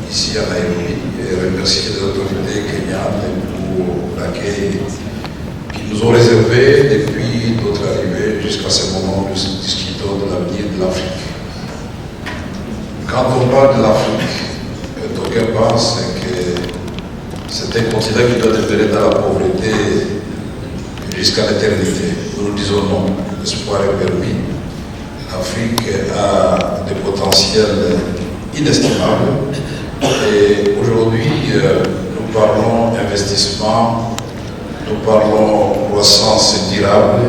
ici à Nairobi et remercier les autorités kenyanes pour l'accueil qu'ils nous ont réservé depuis notre arrivée jusqu'à ce moment où nous discutons de l'avenir de l'Afrique. Quand on parle de l'Afrique, d'aucuns pensent que c'est un continent qui doit demeurer dans la pauvreté jusqu'à l'éternité. Nous disons non, l'espoir est permis. L'Afrique a des potentiels inestimables et aujourd'hui nous parlons investissement, nous parlons croissance durable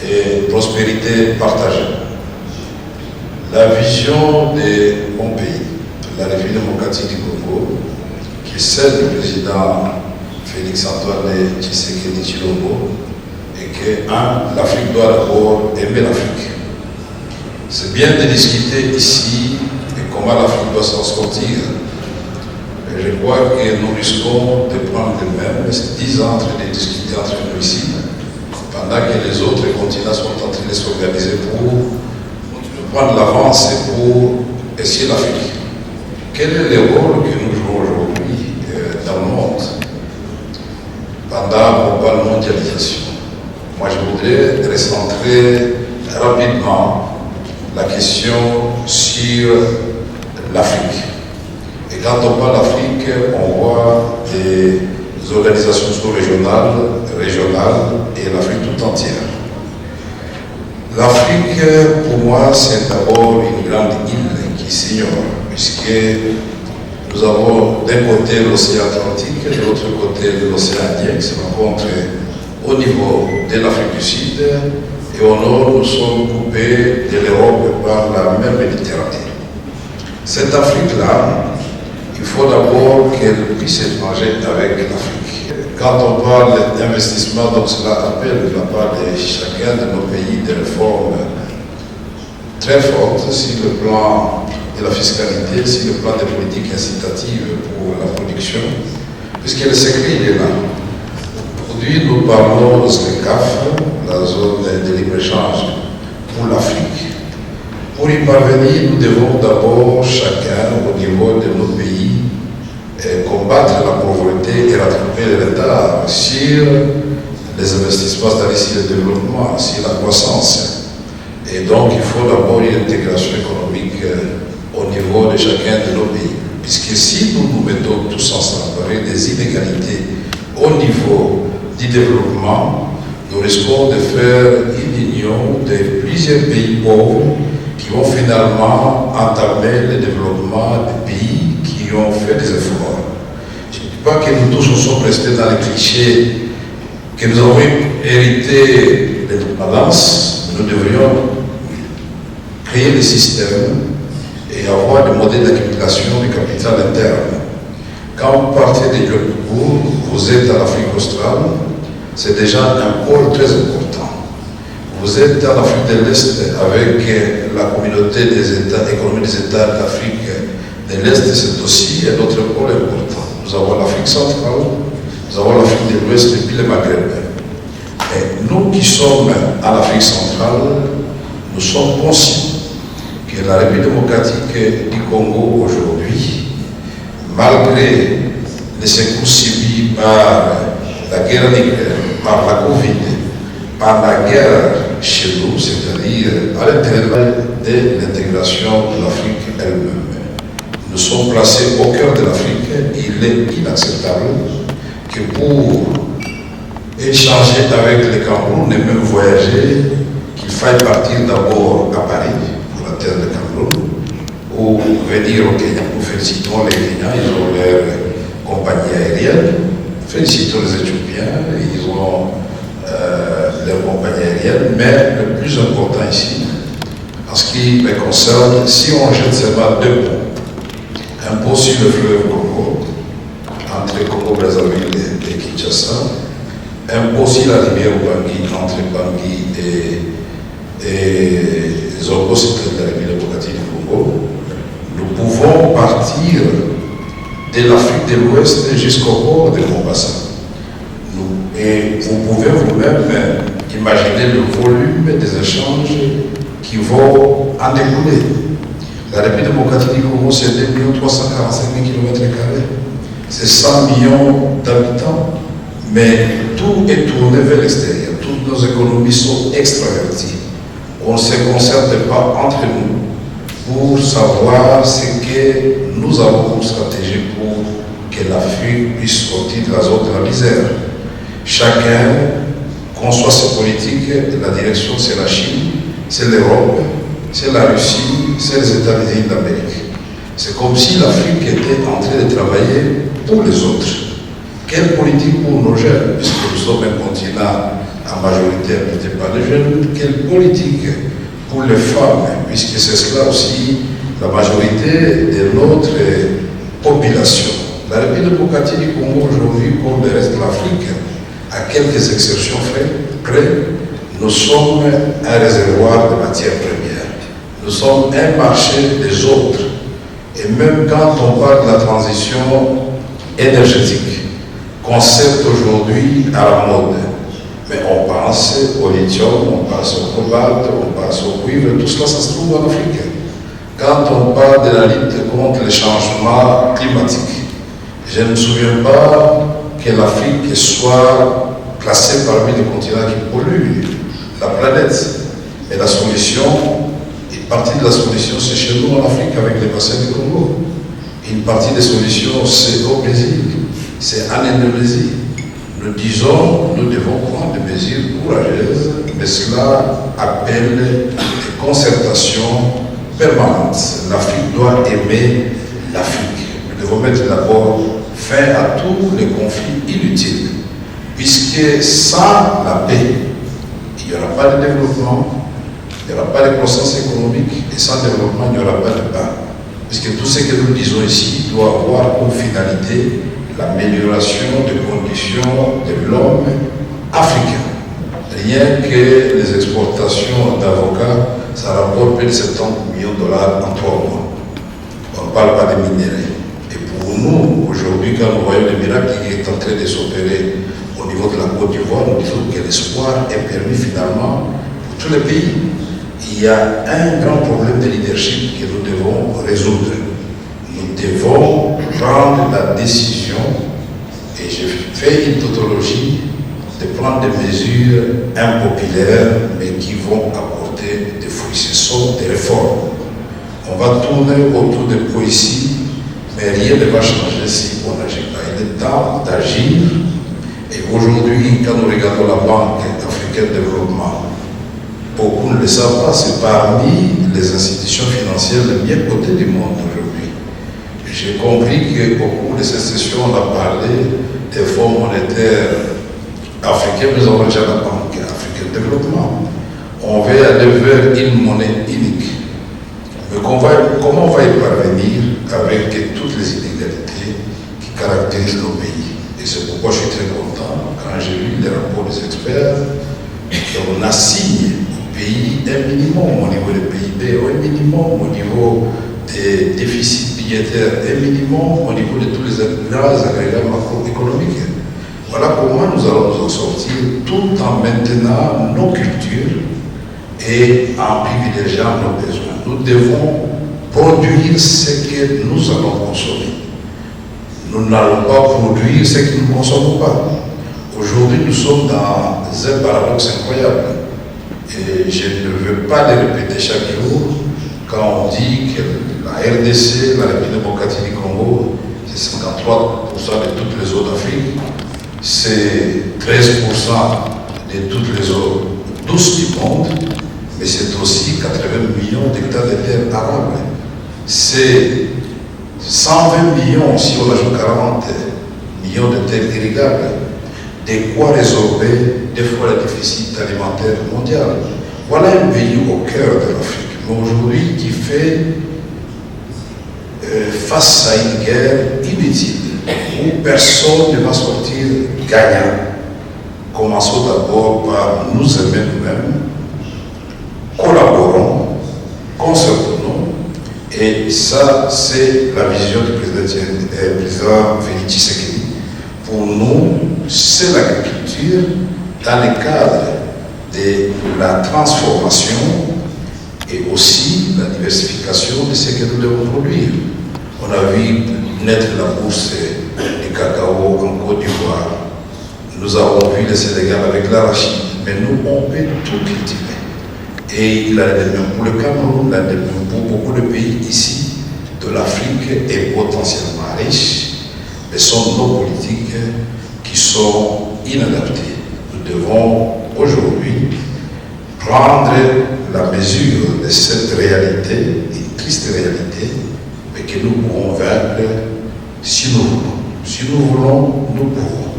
et prospérité partagée. La vision de mon pays, la République démocratique du Congo, qui est celle du président Félix-Antoine Tshisekedi Tshilombo, et que l'Afrique doit d'abord aimer l'Afrique. C'est bien de discuter ici de comment l'Afrique doit s'en sortir. Et je crois que nous risquons de prendre de même 10 ans en train de discuter entre nous ici, pendant que les autres continents sont en train de s'organiser pour prendre l'avance et pour essayer l'Afrique. Quel est le rôle que nous jouons aujourd'hui dans le monde pendant qu'on parle de mondialisation? Moi, je voudrais recentrer rapidement la question sur l'Afrique. Et quand on parle d'Afrique, on voit des organisations sous-régionales, régionales et l'Afrique tout entière. L'Afrique, pour moi, c'est d'abord une grande île qui s'ignore, puisque nous avons d'un côté l'océan Atlantique et de l'autre côté l'océan Indien qui se rencontrent au niveau de l'Afrique du Sud, et au nord, nous sommes coupés de l'Europe par la mer Méditerranée. Cette Afrique-là, il faut d'abord qu'elle puisse échanger avec l'Afrique. Quand on parle d'investissement, donc cela appelle de la part de chacun de nos pays des réformes très fortes sur le plan de la fiscalité, sur le plan des politiques incitatives pour la production, puisque le secret il est là. Aujourd'hui, nous parlons de SLECAF, la zone de libre-échange pour l'Afrique. Pour y parvenir, nous devons d'abord chacun, au niveau de nos pays, combattre la pauvreté et rattraper le retard sur les investissements, c'est-à-dire sur le développement, sur la croissance. Et donc, il faut d'abord une intégration économique au niveau de chacun de nos pays. Puisque si nous nous mettons tous ensemble avec des inégalités au niveau du développement, nous risquons de faire une union de plusieurs pays pauvres qui vont finalement entamer le développement des pays qui ont fait des efforts. Je ne dis pas que nous tous sommes restés dans les clichés que nous avons hérité de l'indépendance. Nous devrions créer des systèmes et avoir des modèles d'accumulation du capital interne. Quand vous partez de Johannesburg, vous êtes à l'Afrique australe, c'est déjà un pôle très important. Vous êtes en Afrique de l'Est avec la communauté des États, économie des États d'Afrique de l'Est, c'est aussi un autre pôle important. Nous avons l'Afrique centrale, nous avons l'Afrique de l'Ouest et puis le Maghreb. Et nous qui sommes en Afrique centrale, nous sommes conscients que la République démocratique du Congo aujourd'hui, malgré les secousses subies par la guerre en Ukraine, par la Covid, par la guerre chez nous, c'est-à-dire à l'intérieur de l'intégration de l'Afrique elle-même. Nous sommes placés au cœur de l'Afrique. Il est inacceptable que pour échanger avec le Cameroun et même voyager, qu'il faille partir d'abord à Paris, pour la terre de Cameroun, ou venir au Kenya. Nous félicitons les Kenyans, ils ont leur compagnie aérienne. Félicitons les Éthiopiens, ils ont leur compagnie aérienne, mais le plus important ici, en ce qui me concerne, si on jette seulement deux ponts, un pont sur le fleuve Congo, entre Congo-Brazzaville et Kinshasa, un pont sur la rivière Bangui, entre Bangui et Zongo, c'est la République démocratique du Congo, nous pouvons partir de l'Afrique de l'Ouest jusqu'au port de Mombasa. Et vous pouvez vous-même imaginer le volume des échanges qui vont en découler. La République démocratique du Congo, c'est 2 345 000 km². C'est 100 millions d'habitants. Mais tout est tourné vers l'extérieur. Toutes nos économies sont extraverties. On ne se concerte pas entre nous pour savoir ce que nous avons comme stratégie pour que l'Afrique puisse sortir de la zone de la misère. Chacun conçoit ses politiques, la direction c'est la Chine, c'est l'Europe, c'est la Russie, c'est les États-Unis d'Amérique. C'est comme si l'Afrique était en train de travailler pour les autres. Quelle politique pour nos jeunes, puisque nous sommes un continent en majorité habité par les jeunes, quelle politique pour les femmes, puisque c'est cela aussi la majorité de notre population. La République démocratique du Congo aujourd'hui, comme le reste de l'Afrique, à quelques exceptions près, nous sommes un réservoir de matières premières. Nous sommes un marché des autres. Et même quand on parle de la transition énergétique, concept aujourd'hui à la mode, mais on pense au lithium, on pense au cobalt, on pense au cuivre, tout cela, ça se trouve en Afrique. Quand on parle de la lutte contre les changements climatiques, je ne me souviens pas que l'Afrique soit placée parmi les continents qui polluent la planète. Mais la solution, une partie de la solution, c'est chez nous en Afrique avec les bassins du Congo. Une partie des solutions, c'est au Brésil, c'est en Indonésie. Nous disons, nous devons prendre des mesures courageuses, mais cela appelle des concertations permanentes. L'Afrique doit aimer l'Afrique. Nous devons mettre d'abord fin à tous les conflits inutiles, puisque sans la paix, il n'y aura pas de développement, il n'y aura pas de croissance économique, et sans développement, il n'y aura pas de paix. Puisque tout ce que nous disons ici doit avoir comme finalité l'amélioration des conditions de l'homme africain. Rien que les exportations d'avocats, ça rapporte plus de 70 millions de dollars en 3 mois. On ne parle pas de minéraux. Et pour nous, aujourd'hui, quand nous voyons le miracle qui est en train de s'opérer au niveau de la Côte d'Ivoire, nous disons que l'espoir est permis finalement pour tous les pays. Il y a un grand problème de leadership que nous devons résoudre. Nous devons prendre la décision, et je fais une tautologie, de prendre des mesures impopulaires, mais qui vont apporter des fruits. Ce sont des réformes. On va tourner autour de poésie, mais rien ne va changer si on n'agit pas. Il est temps d'agir. Et aujourd'hui, quand nous regardons la Banque africaine de développement, beaucoup ne le savent pas, c'est parmi les institutions financières les mieux cotées du monde aujourd'hui. J'ai compris que beaucoup de ces sessions, on a parlé des fonds monétaires africains, nous avons déjà la Banque africaine de développement. On veut aller vers une monnaie unique. Mais comment on va y parvenir avec toutes les inégalités qui caractérisent nos pays? Et c'est pourquoi je suis très content quand j'ai lu les rapports des experts qu'on assigne au pays un minimum au niveau du PIB, un minimum au niveau des déficits budgétaires, un minimum au niveau de tous les agrégats macroéconomiques. Voilà comment nous allons nous en sortir tout en maintenant nos cultures et en privilégiant nos besoins. Nous devons produire ce que nous allons consommer. Nous n'allons pas produire ce que nous ne consommons pas. Aujourd'hui, nous sommes dans un paradoxe incroyable. Et je ne veux pas le répéter chaque jour quand on dit que la RDC, la République démocratique du Congo, c'est 53% de toutes les eaux d'Afrique, c'est 13% de toutes les eaux douces du monde, mais c'est aussi 80 millions d'hectares de terres arables. C'est 120 millions, si on ajoute 40 millions de terres irrigables, de quoi résorber des fois le déficit alimentaire mondial. Voilà un pays au cœur de l'Afrique, mais aujourd'hui qui fait face à une guerre inutile, où personne ne va sortir gagnant. Commençons d'abord par nous aimer nous-mêmes, collaborons, concertons, et ça, c'est la vision du président Félix Tshisekedi. Pour nous, c'est l'agriculture dans le cadre de la transformation et aussi la diversification de ce que nous devons produire. On a vu naître la bourse du cacao en Côte d'Ivoire. Nous avons vu le Sénégal avec l'arachide, mais nous, on peut tout cultiver. Et il a le même pour le Cameroun, il a le même pour beaucoup de pays ici de l'Afrique est potentiellement riche, mais sont nos politiques qui sont inadaptées. Nous devons aujourd'hui prendre la mesure de cette réalité, une triste réalité, mais que nous pouvons vaincre si nous voulons. Si nous voulons, nous pouvons.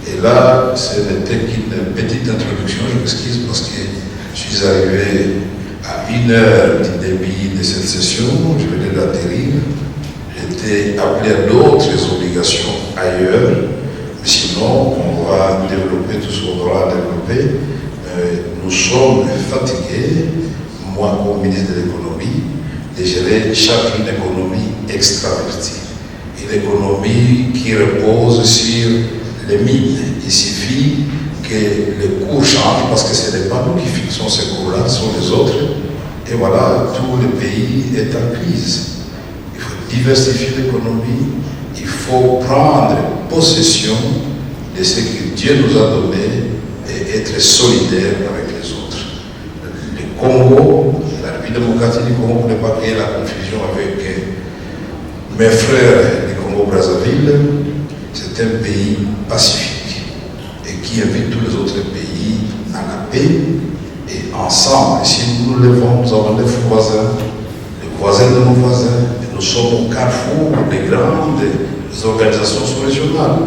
Et là, ce n'était qu'une petite introduction, je m'excuse parce que je suis arrivé à 1 heure du début de cette session, je venais d'atterrir, j'étais appelé à d'autres obligations ailleurs, mais sinon on va développer tout ce qu'on aura développé. Nous sommes fatigués, moi comme ministre de l'économie, de gérer chaque économie extravertie. Une économie qui repose sur les mines. Il suffit que les cours changent parce que ce n'est pas nous qui fixons ces cours-là, ce sont les autres. Et voilà, tout le pays est en crise. Il faut diversifier l'économie, il faut prendre possession de ce que Dieu nous a donné et être solidaire avec les autres. Le Congo, la République démocratique du Congo, pour ne pas créer la confusion avec mes frères du Congo-Brazzaville, c'est un pays pacifique et qui invite tous les autres pays à la paix et ensemble. Si nous nous levons, nous avons des voisins, les voisins de nos voisins, et nous sommes au carrefour des grandes organisations sous-régionales.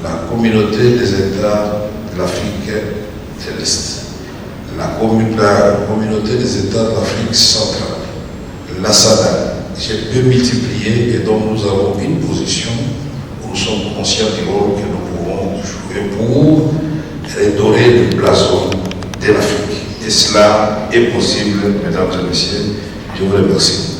La communauté des États de l'Afrique de l'Est, la communauté des États de l'Afrique centrale, la SADC. J'ai pu multiplier et donc nous avons une position où nous sommes conscients du rôle que nous pouvons jouer pour redorer le blason de l'Afrique. Et cela est possible, mesdames et messieurs. Je vous remercie.